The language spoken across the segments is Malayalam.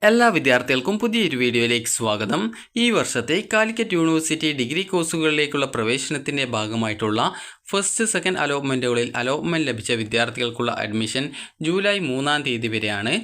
എല്ലാ വിദ്യാർത്ഥികൾക്കും പുതിയൊരു വീഡിയോയിലേക്ക് സ്വാഗതം. ഈ വർഷത്തെ കാലിക്കറ്റ് യൂണിവേഴ്സിറ്റി ഡിഗ്രി കോഴ്സുകളിലേക്കുള്ള പ്രവേശനത്തിൻ്റെ ഭാഗമായിട്ടുള്ള ഫസ്റ്റ് സെക്കൻഡ് അലോട്ട്മെൻറ്റുകളിൽ അലോട്ട്മെൻറ്റ് ലഭിച്ച വിദ്യാർത്ഥികൾക്കുള്ള അഡ്മിഷൻ ജൂലൈ 3-ാം തീയതി വരെയാണ്.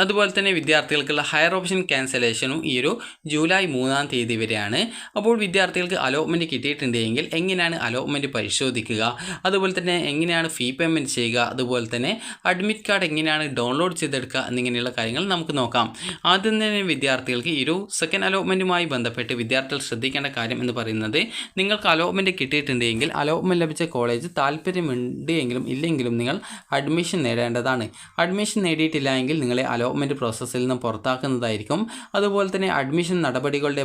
അതുപോലെ തന്നെ വിദ്യാർത്ഥികൾക്കുള്ള ഹയർ ഓപ്ഷൻ ക്യാൻസലേഷനും ഈ ഒരു ജൂലൈ 3-ാം തീയതി വരെയാണ്. അപ്പോൾ വിദ്യാർത്ഥികൾക്ക് അലോട്ട്മെൻറ്റ് കിട്ടിയിട്ടുണ്ടെങ്കിൽ എങ്ങനെയാണ് അലോട്ട്മെൻറ്റ് പരിശോധിക്കുക, അതുപോലെ തന്നെ എങ്ങനെയാണ് ഫീ പേയ്മെൻറ്റ് ചെയ്യുക, അതുപോലെ തന്നെ അഡ്മിറ്റ് കാർഡ് എങ്ങനെയാണ് ഡൗൺലോഡ് ചെയ്തെടുക്കുക എന്നിങ്ങനെയുള്ള കാര്യങ്ങൾ നമുക്ക് നോക്കാം. ആദ്യം തന്നെ വിദ്യാർത്ഥികൾക്ക് ഈ ഒരു സെക്കൻഡ് അലോട്ട്മെൻറ്റുമായി ബന്ധപ്പെട്ട് വിദ്യാർത്ഥികൾ ശ്രദ്ധിക്കേണ്ട കാര്യം എന്ന് പറയുന്നത്, നിങ്ങൾക്ക് അലോട്ട്മെൻറ്റ് കിട്ടിയിട്ടുണ്ടെങ്കിൽ അലോട്ട്മെൻറ്റ് ലഭിച്ച കോളേജ് താല്പര്യമുണ്ട് എങ്കിലും ഇല്ലെങ്കിലും നിങ്ങൾ അഡ്മിഷൻ നേടേണ്ടതാണ്. അഡ്മിഷൻ നേടിയിട്ടില്ല എങ്കിൽ നിങ്ങളെ അലോട്ട്മെൻറ്റ് പ്രോസസ്സിൽ നിന്ന് പുറത്താക്കുന്നതായിരിക്കും. അതുപോലെ തന്നെ അഡ്മിഷൻ നടപടികളുടെ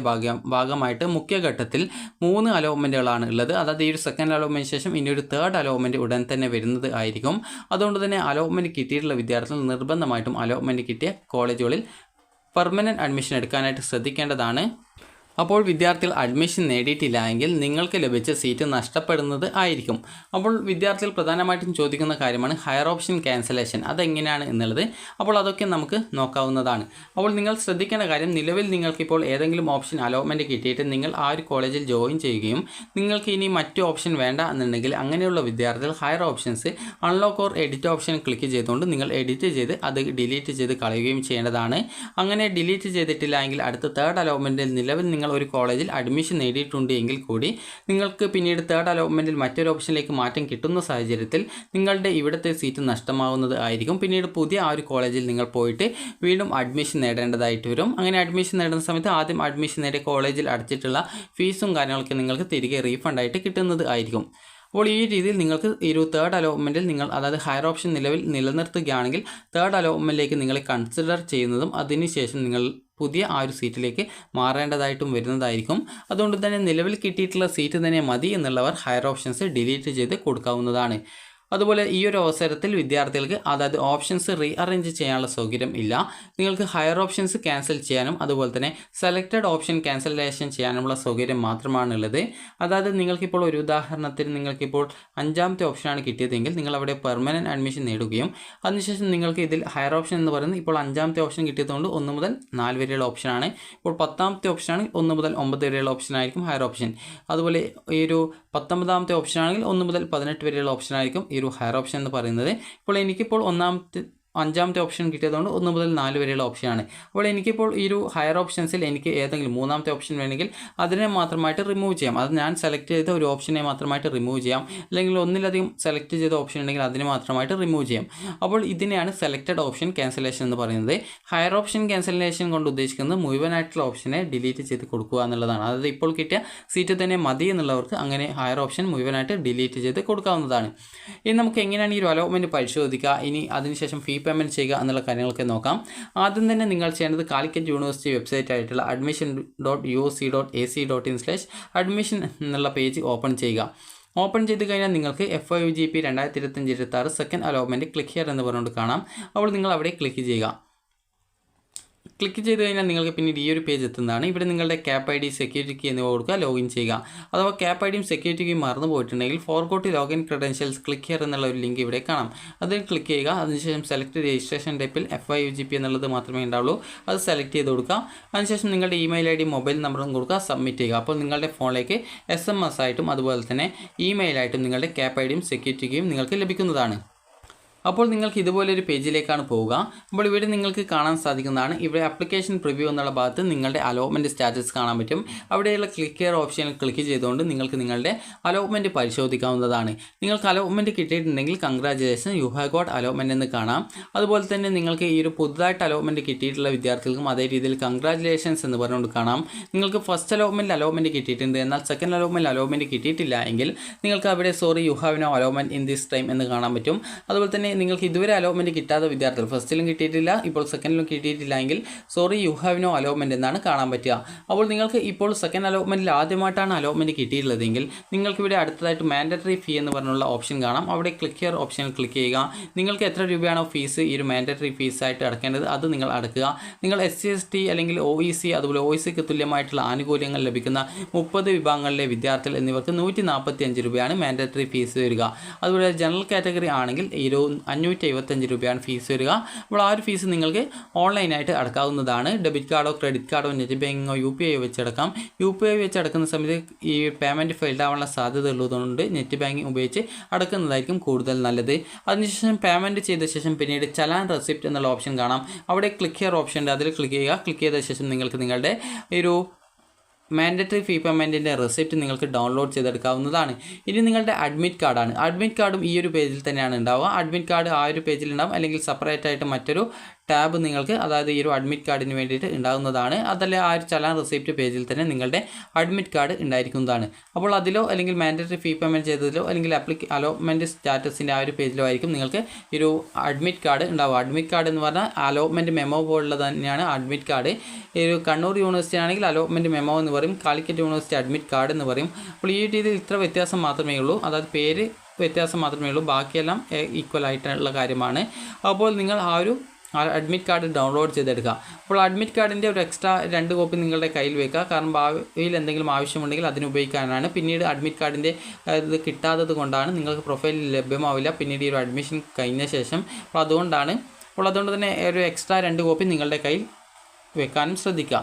ഭാഗമായിട്ട് മുഖ്യഘട്ടത്തിൽ 3 അലോട്ട്മെൻറ്റുകളാണ് ഉള്ളത്. അതായത് ഈ ഒരു സെക്കൻഡ് അലോട്ട്മെൻറ്റ് ശേഷം ഇനി ഒരു തേർഡ് അലോട്ട്മെൻറ്റ് ഉടൻ തന്നെ വരുന്നത് ആയിരിക്കും. അതുകൊണ്ട് തന്നെ അലോട്ട്മെൻറ്റ് കിട്ടിയിട്ടുള്ള വിദ്യാർത്ഥികൾ നിർബന്ധമായിട്ടും അലോട്ട്മെൻറ്റ് കിട്ടിയ കോളേജുകളിൽ പെർമനൻറ്റ് അഡ്മിഷൻ എടുക്കാനായിട്ട് ശ്രദ്ധിക്കേണ്ടതാണ്. അപ്പോൾ വിദ്യാർത്ഥികൾ അഡ്മിഷൻ നേടിയിട്ടില്ല എങ്കിൽ നിങ്ങൾക്ക് ലഭിച്ച സീറ്റ് നഷ്ടപ്പെടുന്നത് ആയിരിക്കും. അപ്പോൾ വിദ്യാർത്ഥികൾ പ്രധാനമായിട്ടും ചോദിക്കുന്ന കാര്യമാണ് ഹയർ ഓപ്ഷൻ ക്യാൻസലേഷൻ, അതെങ്ങനെയാണ് എന്നുള്ളത്. അപ്പോൾ അതൊക്കെ നമുക്ക് നോക്കാവുന്നതാണ്. അപ്പോൾ നിങ്ങൾ ശ്രദ്ധിക്കേണ്ട കാര്യം, നിലവിൽ നിങ്ങൾക്കിപ്പോൾ ഏതെങ്കിലും ഓപ്ഷൻ അലോട്ട്മെൻറ്റ് കിട്ടിയിട്ട് നിങ്ങൾ ആ ഒരു കോളേജിൽ ജോയിൻ ചെയ്യുകയും നിങ്ങൾക്ക് ഇനി മറ്റു ഓപ്ഷൻ വേണ്ട എന്നുണ്ടെങ്കിൽ അങ്ങനെയുള്ള വിദ്യാർത്ഥികൾ higher options unlock or edit option click ചെയ്തുകൊണ്ട് നിങ്ങൾ എഡിറ്റ് ചെയ്ത് അത് ഡിലീറ്റ് ചെയ്ത് കളയുകയും ചെയ്യേണ്ടതാണ്. അങ്ങനെ ഡിലീറ്റ് ചെയ്തിട്ടില്ല എങ്കിൽ അടുത്ത തേർഡ് അലോട്ട്മെൻറ്റിൽ നിലവിൽ നിങ്ങൾ ഒരു കോളേജിൽ അഡ്മിഷൻ നേടിയിട്ടുണ്ട് എങ്കിൽ കൂടി നിങ്ങൾക്ക് പിന്നീട് തേർഡ് അലോട്ട്മെൻറ്റിൽ മറ്റൊരു ഓപ്ഷനിലേക്ക് മാറ്റം കിട്ടുന്ന സാഹചര്യത്തിൽ നിങ്ങളുടെ ഇവിടുത്തെ സീറ്റ് നഷ്ടമാവുന്നത് ആയിരിക്കും. പിന്നീട് പുതിയ ആ ഒരു കോളേജിൽ നിങ്ങൾ പോയിട്ട് വീണ്ടും അഡ്മിഷൻ നേടേണ്ടതായിട്ട് വരും. അങ്ങനെ അഡ്മിഷൻ നേടുന്ന സമയത്ത് ആദ്യം അഡ്മിഷൻ നേടിയ കോളേജിൽ അടച്ചിട്ടുള്ള ഫീസും കാര്യങ്ങളൊക്കെ നിങ്ങൾക്ക് തിരികെ റീഫണ്ടായിട്ട് കിട്ടുന്നത് ആയിരിക്കും. അപ്പോൾ ഈ രീതിയിൽ നിങ്ങൾക്ക് ഈ ഒരു തേർഡ് അലോട്ട്മെൻറ്റിൽ നിങ്ങൾ, അതായത് ഹയർ ഓപ്ഷൻ നിലവിൽ നിലനിർത്തുകയാണെങ്കിൽ തേർഡ് അലോട്ട്മെൻറ്റിലേക്ക് നിങ്ങളെ കൺസിഡർ ചെയ്യുന്നതും അതിനുശേഷം നിങ്ങൾ പുതിയ ആ ഒരു സീറ്റിലേക്ക് മാറേണ്ടതായിട്ടും വരുന്നതായിരിക്കും. അതുകൊണ്ട് തന്നെ നിലവിൽ കിട്ടിയിട്ടുള്ള സീറ്റ് തന്നെ മതി എന്നുള്ളവർ ഹയർ ഓപ്ഷൻസ് ഡിലീറ്റ് ചെയ്ത് കൊടുക്കാവുന്നതാണ്. അതുപോലെ ഈ ഒരു അവസരത്തിൽ വിദ്യാർത്ഥികൾക്ക് അതായത് ഓപ്ഷൻസ് റീഅറേഞ്ച് ചെയ്യാനുള്ള സൗകര്യം ഇല്ല. നിങ്ങൾക്ക് ഹയർ ഓപ്ഷൻസ് ക്യാൻസൽ ചെയ്യാനും അതുപോലെ തന്നെ സെലക്റ്റഡ് ഓപ്ഷൻ ക്യാൻസലേഷൻ ചെയ്യാനുമുള്ള സൗകര്യം മാത്രമാണുള്ളത്. അതായത് നിങ്ങൾക്കിപ്പോൾ ഒരു ഉദാഹരണത്തിന് നിങ്ങൾക്കിപ്പോൾ 5-ാമത്തെ ഓപ്ഷനാണ് കിട്ടിയതെങ്കിൽ നിങ്ങൾ അവിടെ പെർമനൻറ്റ് അഡ്മിഷൻ നേടുകയും അതിനുശേഷം നിങ്ങൾക്ക് ഇതിൽ ഹയർ ഓപ്ഷൻ എന്ന് പറയുന്നത് ഇപ്പോൾ 5-ാമത്തെ ഓപ്ഷൻ കിട്ടിയതുകൊണ്ട് 1 മുതൽ 4 വരെയുള്ള ഓപ്ഷനാണ്. ഇപ്പോൾ 10-ാമത്തെ ഓപ്ഷനാണ് 1 മുതൽ 9 വരെയുള്ള ഓപ്ഷനായിരിക്കും ഹയർ ഓപ്ഷൻ. അതുപോലെ ഈ ഒരു 19-ാമത്തെ ഓപ്ഷനാണെങ്കിൽ 1 മുതൽ 18 വരെയുള്ള ഓപ്ഷനായിരിക്കും ഈ ഒരു ഹയർ ഓപ്ഷൻ എന്ന് പറയുന്നത്. ഇപ്പോൾ എനിക്കിപ്പോൾ 5-ാമത്തെ ഓപ്ഷൻ കിട്ടിയതുകൊണ്ട് 1 മുതൽ 4 വരെയുള്ള ഓപ്ഷനാണ്. അപ്പോൾ എനിക്കിപ്പോൾ ഈ ഒരു ഹയർ ഓപ്ഷൻസിൽ എനിക്ക് ഏതെങ്കിലും 3-ാമത്തെ ഓപ്ഷൻ വേണമെങ്കിൽ അതിനെ മാത്രമായിട്ട് റിമൂവ് ചെയ്യാം. അത് ഞാൻ സെലക്ട് ചെയ്ത ഒരു ഓപ്ഷനെ മാത്രമായിട്ട് റിമൂവ് ചെയ്യാം. അല്ലെങ്കിൽ ഒന്നിലധികം സെലക്ട് ചെയ്ത ഓപ്ഷൻ ഉണ്ടെങ്കിൽ അതിനെ മാത്രമായിട്ട് റിമൂവ് ചെയ്യാം. അപ്പോൾ ഇതിനെയാണ് സെലക്റ്റഡ് ഓപ്ഷൻ ക്യാൻസലേഷൻ എന്ന് പറയുന്നത്. ഹയർ ഓപ്ഷൻ ക്യാൻസലേഷൻ കൊണ്ട് ഉദ്ദേശിക്കുന്നത് മുഴുവനായിട്ടുള്ള ഓപ്ഷനെ ഡിലീറ്റ് ചെയ്ത് കൊടുക്കുക എന്നുള്ളതാണ്. അതായത് ഇപ്പോൾ കിട്ടിയ സീറ്റ് തന്നെ മതി എന്നുള്ളവർക്ക് അങ്ങനെ ഹയർ ഓപ്ഷൻ മുഴുവനായിട്ട് ഡിലീറ്റ് ചെയ്ത് കൊടുക്കാവുന്നതാണ്. ഇനി നമുക്ക് എങ്ങനെയാണ് ഈ ഒരു അലോട്ട്മെൻറ്റ് പരിശോധിക്കുക, ഇനി അതിനുശേഷം ഫീ പേയ്മെൻറ്റ് ചെയ്യുക എന്നുള്ള കാര്യങ്ങളൊക്കെ നോക്കാം. ആദ്യം തന്നെ നിങ്ങൾ ചെയ്യേണ്ടത് കാലിക്കറ്റ് യൂണിവേഴ്സിറ്റി വെബ്സൈറ്റ് ആയിട്ടുള്ള admission.uoc.ac.in/admission എന്നുള്ള പേജ് ഓപ്പൺ ചെയ്യുക. ഓപ്പൺ ചെയ്ത് കഴിഞ്ഞാൽ നിങ്ങൾക്ക് FIUGP 2025-26 second allotment click here എന്ന് പറഞ്ഞുകൊണ്ട് കാണാം. അപ്പോൾ നിങ്ങൾ അവിടെ ക്ലിക്ക് ചെയ്യുക. ക്ലിക്ക് ചെയ്ത് കഴിഞ്ഞാൽ നിങ്ങൾക്ക് പിന്നീട് ഈ ഒരു പേജ് എത്തുന്നതാണ്. ഇവിടെ നിങ്ങളുടെ ക്യാപ് ID, സെക്യൂരിറ്റി കീ എന്നിവ കൊടുക്കുക, ലോഗിൻ ചെയ്യുക. അഥവാ ക്യാപ് IDയും സെക്യൂരിറ്റി കീ മറന്നു പോയിട്ടുണ്ടെങ്കിൽ forgot login credentials click here എന്നുള്ള ഒരു ലിങ്ക് ഇവിടെ കാണാം. അതിൽ ക്ലിക്ക് ചെയ്യുക. അതിനുശേഷം സെലക്ട് രജിസ്ട്രേഷൻ ടൈപ്പിൽ FIUGP എന്നുള്ളത് മാത്രമേ ഉണ്ടാവുള്ളൂ. അത് സെലക്ട് ചെയ്ത് കൊടുക്കുക. അതിനുശേഷം നിങ്ങളുടെ ഇമെയിൽ ID, മൊബൈൽ നമ്പറും കൊടുക്കുക, സബ്മിറ്റ് ചെയ്യുക. അപ്പോൾ നിങ്ങളുടെ ഫോണിലേക്ക് SMS ആയിട്ടും അതുപോലെ തന്നെ ഇമെയിലായിട്ടും നിങ്ങളുടെ ക്യാപ് IDയും സെക്യൂരിറ്റി കീയും നിങ്ങൾക്ക് ലഭിക്കുന്നതാണ്. അപ്പോൾ നിങ്ങൾക്ക് ഇതുപോലൊരു പേജിലേക്കാണ് പോവുക. അപ്പോൾ ഇവിടെ നിങ്ങൾക്ക് കാണാൻ സാധിക്കുന്നതാണ്, ഇവിടെ ആപ്ലിക്കേഷൻ പ്രിവ്യൂ എന്നുള്ള ഭാഗത്ത് നിങ്ങളുടെ അലോട്ട്മെൻറ്റ് സ്റ്റാറ്റസ് കാണാൻ പറ്റും. അവിടെയുള്ള ക്ലിക്ക് ഹിയർ ഓപ്ഷനിൽ ക്ലിക്ക് ചെയ്തുകൊണ്ട് നിങ്ങൾക്ക് നിങ്ങളുടെ അലോട്ട്മെൻറ്റ് പരിശോധിക്കാവുന്നതാണ്. നിങ്ങൾക്ക് അലോട്ട്മെൻറ്റ് കിട്ടിയിട്ടുണ്ടെങ്കിൽ congratulation, you have got allotment എന്ന് കാണാം. അതുപോലെ തന്നെ നിങ്ങൾക്ക് ഈ ഒരു പുതുതായിട്ട് അലോട്ട്മെൻറ്റ് കിട്ടിയിട്ടുള്ള വിദ്യാർത്ഥികൾക്കും അതേ രീതിയിൽ കൺഗ്രാജുലേഷൻസ് എന്ന് പറഞ്ഞുകൊണ്ട് കാണാം. നിങ്ങൾക്ക് ഫസ്റ്റ് അലോട്ട്മെൻറ്റ് കിട്ടിയിട്ടുണ്ട്, എന്നാൽ സെക്കൻഡ് അലോട്ട്മെൻറ്റ് കിട്ടിയിട്ടില്ല എങ്കിൽ നിങ്ങൾക്ക് അവിടെ sorry you have no allotment in this time എന്ന് കാണാൻ പറ്റും. അതുപോലെ തന്നെ നിങ്ങൾക്ക് ഇതുവരെ അലോട്ട്മെൻറ്റ് കിട്ടാത്ത വിദ്യാർത്ഥികൾ, ഫസ്റ്റിലും കിട്ടിയിട്ടില്ല ഇപ്പോൾ സെക്കൻഡിലും കിട്ടിയിട്ടില്ല എങ്കിൽ sorry you have no allotment എന്നാണ് കാണാൻ പറ്റുക. അപ്പോൾ നിങ്ങൾക്ക് ഇപ്പോൾ സെക്കൻഡ് അലോട്ട്മെൻറ്റിൽ ആദ്യമായിട്ടാണ് അലോട്ട്മെൻറ്റ് കിട്ടിയിട്ടുള്ളതെങ്കിൽ നിങ്ങൾക്ക് ഇവിടെ അടുത്തതായിട്ട് മാൻഡറ്ററി ഫീ എന്ന് പറഞ്ഞുള്ള ഓപ്ഷൻ കാണാം. അവിടെ ക്ലിക്ക് ഹിയർ ഓപ്ഷനിൽ ക്ലിക്ക് ചെയ്യുക. നിങ്ങൾക്ക് എത്ര രൂപയാണോ ഫീസ് ഈ ഒരു മാൻഡറ്ററി ഫീസായിട്ട് അടക്കേണ്ടത് അത് നിങ്ങൾ അടക്കുക. നിങ്ങൾ SC/ST അല്ലെങ്കിൽ OEC അതുപോലെ OECക്ക് തുല്യമായിട്ടുള്ള ആനുകൂല്യങ്ങൾ ലഭിക്കുന്ന 30 വിഭാഗങ്ങളിലെ വിദ്യാർത്ഥികൾ എന്നിവർക്ക് 145 രൂപയാണ് മാൻഡറ്ററി ഫീസ് വരിക. അതുപോലെ ജനറൽ കാറ്റഗറി ആണെങ്കിൽ 575 രൂപയാണ് ഫീസ് വരിക. അപ്പോൾ ആ ഒരു ഫീസ് നിങ്ങൾക്ക് ഓൺലൈനായിട്ട് അടക്കാവുന്നതാണ്. ഡെബിറ്റ് കാർഡോ ക്രെഡിറ്റ് കാർഡോ നെറ്റ് ബാങ്കിങ്ങോ UPI വെച്ചടക്കാം. UPI വെച്ച് അടക്കുന്ന സമയത്ത് ഈ പേയ്മെൻറ്റ് ഫെയിൽഡ് ആവാനുള്ള സാധ്യത ഉള്ളതുകൊണ്ട് നെറ്റ് ബാങ്കിങ് ഉപയോഗിച്ച് അടക്കുന്നതായിരിക്കും കൂടുതൽ നല്ലത്. അതിനുശേഷം പേയ്മെൻറ്റ് ചെയ്ത ശേഷം പിന്നീട് ചലാൻ റെസിപ്റ്റ് എന്നുള്ള ഓപ്ഷൻ കാണാം. അവിടെ ക്ലിക്ക് ഹിയർ ഓപ്ഷൻ ഉണ്ട്, അതിൽ ക്ലിക്ക് ചെയ്യുക. ക്ലിക്ക് ചെയ്ത ശേഷം നിങ്ങൾക്ക് നിങ്ങളുടെ ഒരു മാൻഡറ്ററി ഫീ പേയ്മെൻറ്റിൻ്റെ റെസിപ്റ്റ് നിങ്ങൾക്ക് ഡൗൺലോഡ് ചെയ്തെടുക്കാവുന്നതാണ്. ഇനി നിങ്ങളുടെ അഡ്മിറ്റ് കാർഡാണ്. അഡ്മിറ്റ് കാർഡും ഈ ഒരു പേജിൽ തന്നെയാണ് ഉണ്ടാവുക. അഡ്മിറ്റ് കാർഡ് ആ ഒരു പേജിൽ ഉണ്ടാവും, അല്ലെങ്കിൽ സെപ്പറേറ്റ് ആയിട്ട് മറ്റൊരു ടാബ് നിങ്ങൾക്ക്, അതായത് ഈ ഒരു അഡ്മിറ്റ് കാർഡിന് വേണ്ടിയിട്ട് ഉണ്ടാകുന്നതാണ്. അതല്ല ആ ഒരു ചലാൻ റെസിപ്റ്റ് പേജിൽ തന്നെ നിങ്ങളുടെ അഡ്മിറ്റ് കാർഡ് ഉണ്ടായിരിക്കുന്നതാണ്. അപ്പോൾ അതിലോ അല്ലെങ്കിൽ മാൻഡറ്ററി ഫീ പേയ്മെൻറ്റ് ചെയ്തതിലോ അല്ലെങ്കിൽ അലോട്ട്മെൻറ്റ് സ്റ്റാറ്റസിൻ്റെ ആ ഒരു പേജിലോ ആയിരിക്കും നിങ്ങൾക്ക് ഈ ഒരു അഡ്മിറ്റ് കാർഡ് ഉണ്ടാവുക. അഡ്മിറ്റ് കാർഡ് എന്ന് പറഞ്ഞാൽ അലോട്ട്മെൻറ്റ് മെമ്മോ പോലുള്ളത് തന്നെയാണ് അഡ്മിറ്റ് കാർഡ്. ഈ ഒരു കണ്ണൂർ യൂണിവേഴ്സിറ്റി ആണെങ്കിൽ അലോട്ട്മെൻറ്റ് മെമ്മോ എന്ന് പറയും, കാലിക്കറ്റ് യൂണിവേഴ്സിറ്റി അഡ്മിറ്റ് കാർഡ് എന്ന് പറയും. അപ്പോൾ ഈ രീതിയിൽ ഇത്ര വ്യത്യാസം മാത്രമേ ഉള്ളൂ, അതായത് പേര് വ്യത്യാസം മാത്രമേ ഉള്ളൂ, ബാക്കിയെല്ലാം ഈക്വൽ ആയിട്ടുള്ള കാര്യമാണ്. അപ്പോൾ നിങ്ങൾ ആ ഒരു അഡ്മിറ്റ് കാർഡ് ഡൗൺലോഡ് ചെയ്തെടുക്കുക. അപ്പോൾ അഡ്മിറ്റ് കാർഡിൻ്റെ ഒരു എക്സ്ട്രാ 2 കോപ്പി നിങ്ങളുടെ കയ്യിൽ വെക്കുക, കാരണം ഭാവിയിൽ എന്തെങ്കിലും ആവശ്യമുണ്ടെങ്കിൽ അതിന് ഉപയോഗിക്കാനാണ്. പിന്നീട് അഡ്മിറ്റ് കാർഡിൻ്റെ ഇത് കിട്ടാത്തത് കൊണ്ടാണ് നിങ്ങൾക്ക് പ്രൊഫൈലിൽ ലഭ്യമാവില്ല പിന്നീട് ഈ ഒരു അഡ്മിഷൻ കഴിഞ്ഞ ശേഷം. അപ്പോൾ അതുകൊണ്ട് തന്നെ ഒരു എക്സ്ട്രാ 2 കോപ്പി നിങ്ങളുടെ കയ്യിൽ വെക്കാനും ശ്രദ്ധിക്കുക.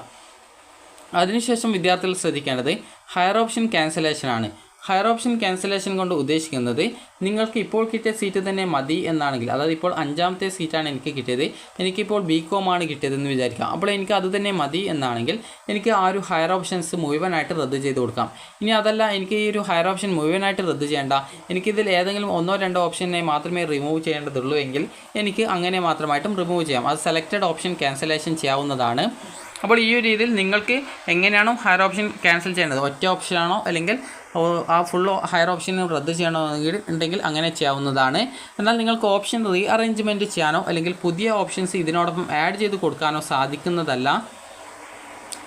അതിനുശേഷം വിദ്യാർത്ഥികൾ ശ്രദ്ധിക്കേണ്ടത് ഹയർ ഓപ്ഷൻ ക്യാൻസലേഷനാണ്. ഹയർ ഓപ്ഷൻ ക്യാൻസലേഷൻ കൊണ്ട് ഉദ്ദേശിക്കുന്നത് നിങ്ങൾക്ക് ഇപ്പോൾ കിട്ടിയ സീറ്റ് തന്നെ മതി എന്നാണെങ്കിൽ, അതായത് ഇപ്പോൾ 5ാമത്തെ സീറ്റാണ് എനിക്ക് കിട്ടിയത്, എനിക്കിപ്പോൾ BCom ആണ് കിട്ടിയതെന്ന് വിചാരിക്കാം. അപ്പോൾ എനിക്ക് അത് തന്നെ മതി എന്നാണെങ്കിൽ എനിക്ക് ആ ഒരു ഹയർ ഓപ്ഷൻസ് മുഴുവനായിട്ട് റദ്ദ് ചെയ്ത് കൊടുക്കാം. ഇനി അതല്ല, എനിക്ക് ഈ ഒരു ഹയർ ഓപ്ഷൻ മുഴുവനായിട്ട് റദ്ദ് ചെയ്യേണ്ട, എനിക്കിതിൽ ഏതെങ്കിലും 1-2 ഓപ്ഷനെ മാത്രമേ റിമൂവ് ചെയ്യേണ്ടതുള്ളൂ എങ്കിൽ എനിക്ക് അങ്ങനെ മാത്രമായിട്ടും റിമൂവ് ചെയ്യാം. അത് സെലക്റ്റഡ് ഓപ്ഷൻ ക്യാൻസലേഷൻ ചെയ്യാവുന്നതാണ്. അപ്പോൾ ഈ ഒരു രീതിയിൽ നിങ്ങൾക്ക് എങ്ങനെയാണോ ഹയർ ഓപ്ഷൻ ക്യാൻസൽ ചെയ്യേണ്ടത്, ഒറ്റ ഓപ്ഷനാണോ അല്ലെങ്കിൽ ആ ഫുൾ ഹയർ ഓപ്ഷൻ റദ്ദ് ചെയ്യണമെങ്കിൽ അങ്ങനെ ചെയ്യാവുന്നതാണ്. എന്നാൽ നിങ്ങൾക്ക് ഓപ്ഷൻ റീഅറേഞ്ച്മെൻറ്റ് ചെയ്യാനോ അല്ലെങ്കിൽ പുതിയ ഓപ്ഷൻസ് ഇതിനോടൊപ്പം ആഡ് ചെയ്ത് കൊടുക്കാനോ സാധിക്കുന്നതല്ല.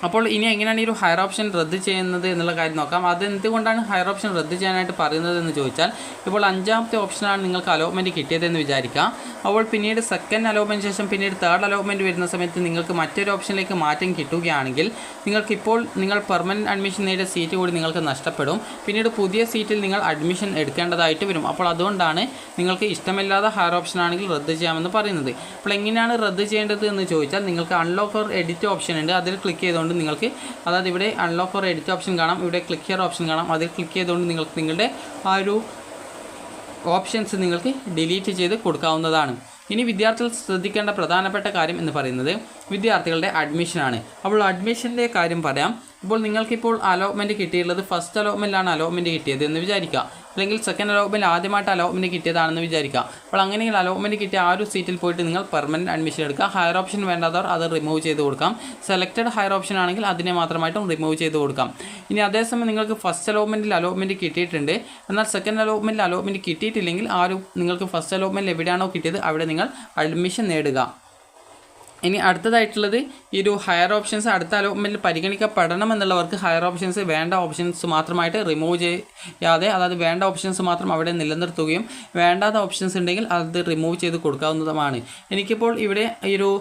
അപ്പോൾ ഇനി എങ്ങനെയാണ് ഈ ഒരു ഹയർ ഓപ്ഷൻ റദ്ദ് ചെയ്യുന്നത് എന്നുള്ള കാര്യം നോക്കാം. അതെന്തുകൊണ്ടാണ് ഹയർ ഓപ്ഷൻ റദ്ദ് ചെയ്യാനായിട്ട് പറയുന്നത് എന്ന് ചോദിച്ചാൽ, ഇപ്പോൾ 5ാമത്തെ ഓപ്ഷനാണ് നിങ്ങൾക്ക് അലോട്ട്മെൻറ്റ് കിട്ടിയതെന്ന് വിചാരിക്കാം. അപ്പോൾ പിന്നീട് സെക്കൻഡ് അലോട്ട്മെൻറ്റ് ശേഷം പിന്നീട് തേർഡ് അലോട്ട്മെൻറ്റ് വരുന്ന സമയത്ത് നിങ്ങൾക്ക് മറ്റൊരു ഓപ്ഷനിലേക്ക് മാറ്റം കിട്ടുകയാണെങ്കിൽ നിങ്ങൾക്കിപ്പോൾ നിങ്ങൾ പെർമനൻറ്റ് അഡ്മിഷൻ നേടിയ സീറ്റ് കൂടി നിങ്ങൾക്ക് നഷ്ടപ്പെടും. പിന്നീട് പുതിയ സീറ്റിൽ നിങ്ങൾ അഡ്മിഷൻ എടുക്കേണ്ടതായിട്ട് വരും. അപ്പോൾ അതുകൊണ്ടാണ് നിങ്ങൾക്ക് ഇഷ്ടമില്ലാത്ത ഹയർ ഓപ്ഷൻ ആണെങ്കിൽ റദ്ദ് ചെയ്യാമെന്ന് പറയുന്നത്. അപ്പോൾ എങ്ങനെയാണ് റദ്ദ് ചെയ്യേണ്ടത് എന്ന് ചോദിച്ചാൽ, നിങ്ങൾക്ക് അൺലോക്ക് ഓർ എഡിറ്റ് ഓപ്ഷൻ ഉണ്ട്, അതിൽ ക്ലിക്ക് ചെയ്തുകൊണ്ട് നിങ്ങൾക്ക്, അതായത് ഇവിടെ അൺലോക്ക് ഓർ എഡിറ്റ് ഓപ്ഷൻ കാണാം, ഇവിടെ ക്ലിക്ക് ഹിയർ ഓപ്ഷൻ കാണാം, അതിൽ ക്ലിക്ക് ചെയ്തുകൊണ്ട് നിങ്ങൾക്ക് നിങ്ങളുടെ ആ ഒരു ഓപ്ഷൻസ് നിങ്ങൾക്ക് ഡിലീറ്റ് ചെയ്ത് കൊടുക്കാവുന്നതാണ്. ഇനി വിദ്യാർത്ഥികൾ ശ്രദ്ധിക്കേണ്ട പ്രധാനപ്പെട്ട കാര്യം എന്ന് പറയുന്നത് വിദ്യാർത്ഥികളുടെ അഡ്മിഷനാണ്. അപ്പോൾ അഡ്മിഷൻ്റെ കാര്യം പറയാം. ഇപ്പോൾ നിങ്ങൾക്കിപ്പോൾ അലോട്ട്മെൻറ്റ് കിട്ടിയിട്ടുള്ളത് ഫസ്റ്റ് അലോട്ട്മെൻറ്റിലാണ് അലോട്ട്മെൻറ്റ് കിട്ടിയത് എന്ന് വിചാരിക്കുക, അല്ലെങ്കിൽ സെക്കൻഡ് അലോട്ട്മെൻറ്റ് ആദ്യമായിട്ട് അലോട്ട്മെൻറ്റ് കിട്ടിയതാണെന്ന് വിചാരിക്കുക. അപ്പോൾ അങ്ങനെയെങ്കിൽ അലോട്ട്മെൻറ്റ് കിട്ടിയ ആ ഒരു സീറ്റിൽ പോയിട്ട് നിങ്ങൾ പെർമനൻറ്റ് അഡ്മിഷൻ എടുക്കുക. ഹയർ ഓപ്ഷൻ വേണ്ടാത്തവർ അത് റിമൂവ് ചെയ്ത് കൊടുക്കാം. സെലക്റ്റഡ് ഹയർ ഓപ്ഷൻ ആണെങ്കിൽ അതിനെ മാത്രമായിട്ടും റിമൂവ് ചെയ്ത് കൊടുക്കാം. ഇനി അതേസമയം നിങ്ങൾക്ക് ഫസ്റ്റ് അലോട്ട്മെൻറ്റിൽ അലോട്ട്മെൻറ്റ് കിട്ടിയിട്ടുണ്ട്, എന്നാൽ സെക്കൻഡ് അലോട്ട്മെൻറ്റിൽ അലോട്ട്മെൻറ്റ് കിട്ടിയിട്ടില്ലെങ്കിൽ ആ ഒരു നിങ്ങൾക്ക് ഫസ്റ്റ് അലോട്ട്മെൻറ്റിൽ എവിടെയാണോ കിട്ടിയത് അവിടെ നിങ്ങൾ അഡ്മിഷൻ നേടുക. ഇനി അടുത്തതായിട്ടുള്ളത് ഈ ഒരു ഹയർ ഓപ്ഷൻസ് അടുത്ത അലോട്ട്മെൻറ്റിൽ പരിഗണിക്കപ്പെടണം എന്നുള്ളവർക്ക് ഹയർ ഓപ്ഷൻസ് വേണ്ട ഓപ്ഷൻസ് മാത്രമായിട്ട് റിമൂവ് ചെയ്യാതെ, അതായത് വേണ്ട ഓപ്ഷൻസ് മാത്രം അവിടെ നിലനിർത്തുകയും വേണ്ടാത്ത ഓപ്ഷൻസ് ഉണ്ടെങ്കിൽ അത് റിമൂവ് ചെയ്ത് കൊടുക്കാവുന്നതുമാണ്. എനിക്കിപ്പോൾ ഇവിടെ ഈ ഒരു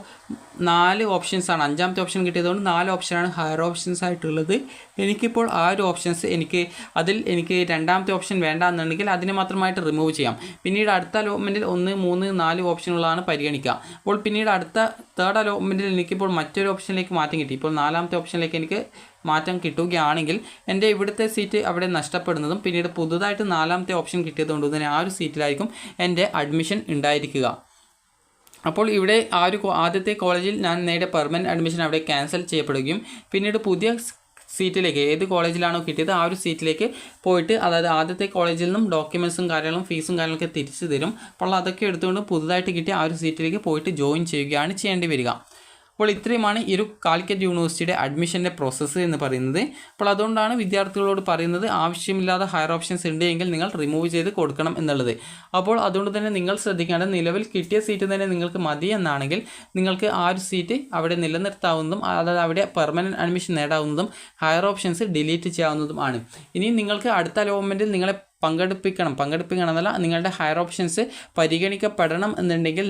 4 ഓപ്ഷൻസാണ്, 5ാമത്തെ ഓപ്ഷൻ കിട്ടിയതുകൊണ്ട് 4 ഓപ്ഷനാണ് ഹയർ ഓപ്ഷൻസ് ആയിട്ടുള്ളത്. എനിക്കിപ്പോൾ ആ ഒരു ഓപ്ഷൻസ് എനിക്ക് 2ാമത്തെ ഓപ്ഷൻ വേണ്ട എന്നുണ്ടെങ്കിൽ അതിനെ മാത്രമായിട്ട് റിമൂവ് ചെയ്യാം. പിന്നീട് അടുത്ത അലോട്ട്മെൻറ്റിൽ 1, 3, 4 ഓപ്ഷനുകളാണ് പരിഗണിക്കുക. അപ്പോൾ പിന്നീട് അടുത്ത തേർഡ് അലോട്ട്മെൻറ്റിൽ എനിക്കിപ്പോൾ മറ്റൊരു ഓപ്ഷനിലേക്ക് മാറ്റം കിട്ടി. ഇപ്പോൾ 4ാമത്തെ ഓപ്ഷനിലേക്ക് എനിക്ക് മാറ്റം കിട്ടുകയാണെങ്കിൽ എൻ്റെ ഇവിടുത്തെ സീറ്റ് അവിടെ നഷ്ടപ്പെടുന്നതും പിന്നീട് പുതുതായിട്ട് 4ാമത്തെ ഓപ്ഷൻ കിട്ടിയതുകൊണ്ട് തന്നെ ആ ഒരു സീറ്റിലായിരിക്കും എൻ്റെ അഡ്മിഷൻ ഉണ്ടായിരിക്കുക. അപ്പോൾ ഇവിടെ ആ ഒരു ആദ്യത്തെ കോളേജിൽ ഞാൻ നേടിയ പെർമനൻറ്റ് അഡ്മിഷൻ അവിടെ ക്യാൻസൽ ചെയ്യപ്പെടുകയും പിന്നീട് പുതിയ സീറ്റിലേക്ക് ഏത് കോളേജിലാണോ കിട്ടിയത് ആ ഒരു സീറ്റിലേക്ക് പോയിട്ട്, അതായത് ആദ്യത്തെ കോളേജിൽ നിന്നും ഡോക്യുമെൻറ്റ്സും കാര്യങ്ങളും ഫീസും കാര്യങ്ങളൊക്കെ തിരിച്ചു തരും. അപ്പോൾ അതൊക്കെ എടുത്തുകൊണ്ട് പുതുതായിട്ട് കിട്ടിയ ആ ഒരു സീറ്റിലേക്ക് പോയിട്ട് ജോയിൻ ചെയ്യുകയാണ് ചെയ്യേണ്ടി വരിക. അപ്പോൾ ഇത്രയുമാണ് ഈ ഒരു കാലിക്കറ്റ് യൂണിവേഴ്സിറ്റിയുടെ അഡ്മിഷൻ്റെ പ്രോസസ്സ് എന്ന് പറയുന്നത്. അപ്പോൾ അതുകൊണ്ടാണ് വിദ്യാർത്ഥികളോട് പറയുന്നത് ആവശ്യമില്ലാതെ ഹയർ ഓപ്ഷൻസ് ഉണ്ടെങ്കിൽ നിങ്ങൾ റിമൂവ് ചെയ്ത് കൊടുക്കണം എന്നുള്ളത്. അപ്പോൾ അതുകൊണ്ട് തന്നെ നിങ്ങൾ ശ്രദ്ധിക്കേണ്ടത്, നിലവിൽ കിട്ടിയ സീറ്റ് തന്നെ നിങ്ങൾക്ക് മതി എന്നാണെങ്കിൽ നിങ്ങൾക്ക് ആ ഒരു സീറ്റ് അവിടെ നിലനിർത്താവുന്നതും, അതായത് അവിടെ പെർമനൻറ്റ് അഡ്മിഷൻ നേടാവുന്നതും ഹയർ ഓപ്ഷൻസ് ഡിലീറ്റ് ചെയ്യാവുന്നതും ആണ്. ഇനി നിങ്ങൾക്ക് അടുത്ത അലോട്ട്മെൻറ്റിൽ നിങ്ങളെ പങ്കെടുപ്പിക്കണം എന്നല്ല, നിങ്ങളുടെ ഹയർ ഓപ്ഷൻസ് പരിഗണിക്കപ്പെടണം എന്നുണ്ടെങ്കിൽ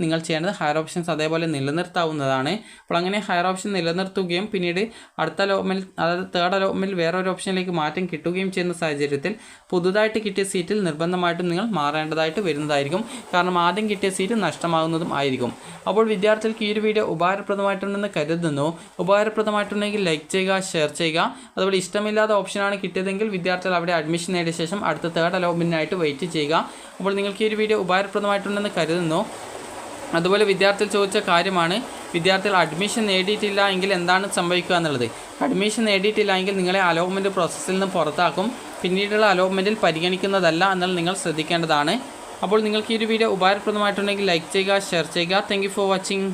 നിങ്ങൾ ചെയ്യേണ്ടത് ഹയർ ഓപ്ഷൻസ് അതേപോലെ നിലനിർത്താവുന്നതാണ്. അപ്പോൾ അങ്ങനെ ഹയർ ഓപ്ഷൻ നിലനിർത്തുകയും പിന്നീട് അടുത്ത അലോട്ട്മെൻറ്റ്, അതായത് തേർഡ് അലോട്ട്മെൻറ്റിൽ വേറൊരു ഓപ്ഷനിലേക്ക് മാറ്റം കിട്ടുകയും ചെയ്യുന്ന സാഹചര്യത്തിൽ പുതുതായിട്ട് കിട്ടിയ സീറ്റിൽ നിർബന്ധമായിട്ടും നിങ്ങൾ മാറേണ്ടതായിട്ട് വരുന്നതായിരിക്കും. കാരണം ആദ്യം കിട്ടിയ സീറ്റ് നഷ്ടമാകുന്നതും ആയിരിക്കും. അപ്പോൾ വിദ്യാർത്ഥികൾക്ക് ഈ ഒരു വീഡിയോ ഉപകാരപ്രദമായിട്ടുണ്ടെന്ന് കരുതുന്നു. ഉപകാരപ്രദമായിട്ടുണ്ടെങ്കിൽ ലൈക്ക് ചെയ്യുക, ഷെയർ ചെയ്യുക. അതുപോലെ ഇഷ്ടമില്ലാത്ത ഓപ്ഷനാണ് കിട്ടിയതെങ്കിൽ വിദ്യാർത്ഥികൾ അവിടെ അഡ്മിഷൻ നേടിയ ശേഷം അടുത്ത തേർഡ് അലോട്ട്മെൻറ്റിനായിട്ട് വെയിറ്റ് ചെയ്യുക. അപ്പോൾ നിങ്ങൾക്ക് ഈ ഒരു വീഡിയോ ഉപകാരപ്രദമായിട്ടുണ്ടെന്ന് കരുതുന്നു. അതുപോലെ വിദ്യാർത്ഥികൾ ചോദിച്ച കാര്യമാണ്, വിദ്യാർത്ഥികൾ അഡ്മിഷൻ നേടിയിട്ടില്ല എങ്കിൽ എന്താണ് സംഭവിക്കുക എന്നുള്ളത്. അഡ്മിഷൻ നേടിയിട്ടില്ല എങ്കിൽ നിങ്ങളെ അലോട്ട്മെൻറ്റ് പ്രോസസ്സിൽ നിന്ന് പുറത്താക്കും, പിന്നീടുള്ള അലോട്ട്മെൻറ്റിൽ പരിഗണിക്കുന്നതല്ല എന്നുള്ളത് നിങ്ങൾ ശ്രദ്ധിക്കേണ്ടതാണ്. അപ്പോൾ നിങ്ങൾക്ക് ഈ ഒരു വീഡിയോ ഉപകാരപ്രദമായിട്ടുണ്ടെങ്കിൽ ലൈക്ക് ചെയ്യുക, ഷെയർ ചെയ്യുക. Thank you for watching.